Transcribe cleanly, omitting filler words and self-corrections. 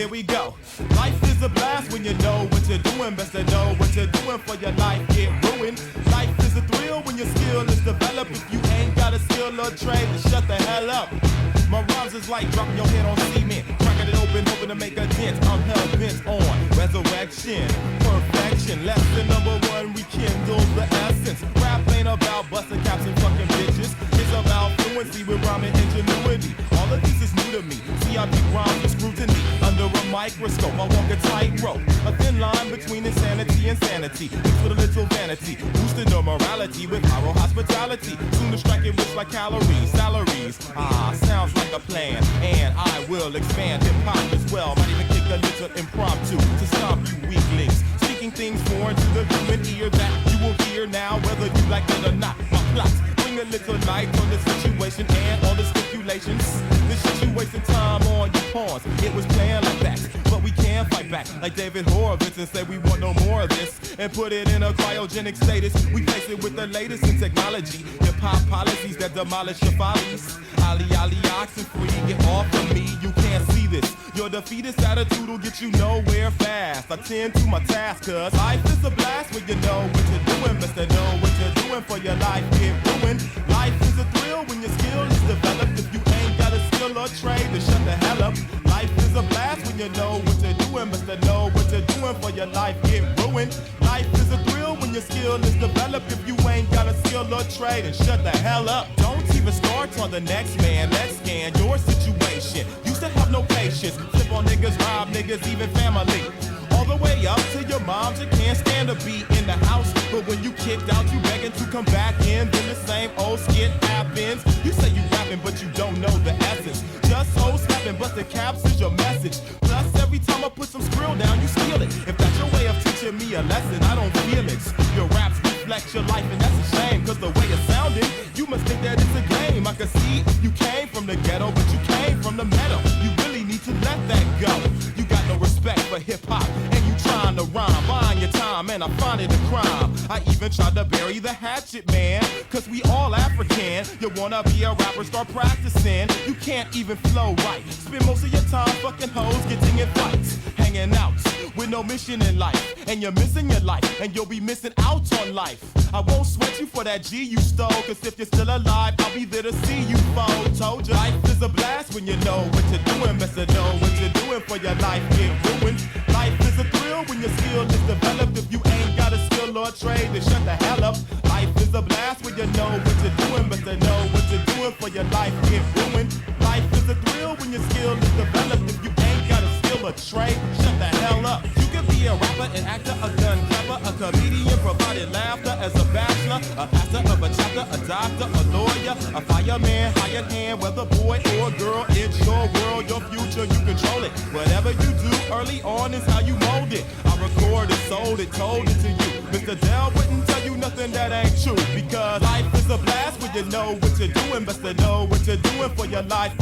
here we go. Life is a blast when you know what you're doing. Best to know what you're doing for your life get ruined. Life is a thrill when your skill is developed. If you ain't got a skill or trade, then shut the hell up. My rhymes is like dropping your head on cement, cracking it open, hoping to make a dent. I'm hell bent on resurrection, perfection. Lesson number one, rekindle the essence. Rap ain't about busting caps and fucking bitches. It's about fluency with rhyming ingenuity. All of this is new to me. See, I beat rhymes with scrutiny under a microscope. I walk a tightrope, a thin line between insanity and sanity, mixed with a little vanity, boosting the morality with viral hospitality. Soon to strike it rich like calories, salaries. Sounds like a plan, and I will expand hip-hop as well. Might even kick a little impromptu to stomp you weaklings, speaking things foreign to the human ear that you will hear now, whether you like it or not. My plots bring a little light on the situation and all the stipulations. This shit you wasting time on your pawns. It was planned like that, but we can't fight back like David Horowitz and say we want no more of this and put it in a cryogenic status. We place it with the latest in technology, hip-hop policies that demolish your follies. Ali, oxen free, get off of me, you can't see this. Your defeatist attitude will get you nowhere fast. I tend to my task, cause life is a blast when you know what you're doing. Best to know what you're doing for your life get ruined. Life is a thrill when your skill is developed. If you ain't got a skill or trade, then shut the hell up. Life is a blast when you know what you're doing. Best to know what you're doing for your life get ruined. Life is a thrill when your skill is developed. If you ain't got a skill or trade, then shut the hell up. Don't even start on the next man. Let's scan your situation. Used to have no patience. Flip on niggas, rob niggas, even family. All the way up to your moms, you can't stand to be in the house. But when you kicked out, you begging to come back in. Then the same old skit happens. You say you rapping, but you don't know the essence. Just hoes happen, but the caps is your message. Plus, every time I put some skrill down, you steal it. If that's your way of teaching me a lesson, I don't feel it. Your raps reflect your life, and that's a shame. Cause the way it sounded, you must think that it's a game. I can see you came from the ghetto, but you came from the meadow. You really need to let that go. You got no respect for hip-hop, and you trying to rhyme, buying your time, and I find it a crime. I even tried to bury the hatchet, man, cause we all African. You wanna be a rapper, start practicing. You can't even flow right. Spend most of your time fucking hoes, getting in fights, hanging out with no mission in life. And you're missing your life, and you'll be missing out on life. I won't sweat you for that G you stole, cause if you're still alive, I'll be there to see you fall. Told you, life is a blast when you know what you're doing. Best to know what you're doing for your life get ruined. Life is a thrill when your skill is developed. If you ain't got a skill or trade, then shut the hell up. Life is a blast when you know what you're doing. Best to know what you're doing for your life get ruined. Life is a thrill when your skill is developed. If you ain't got a skill or trade, shut the hell up. You can be a rapper, an actor, a gun clapper, a comedian, provided laughter as a bachelor, a pastor of a chapter, a doctor, a lawyer, a fireman, hired hand, whether boy or girl, it's your world, your future, you control it. Whatever you do early on is how you mold it. I recorded, sold it, told it to you. Mr. Dell wouldn't tell you nothing that ain't true, because life is a blast when you know what you're doing. Best to know what you're doing for your life.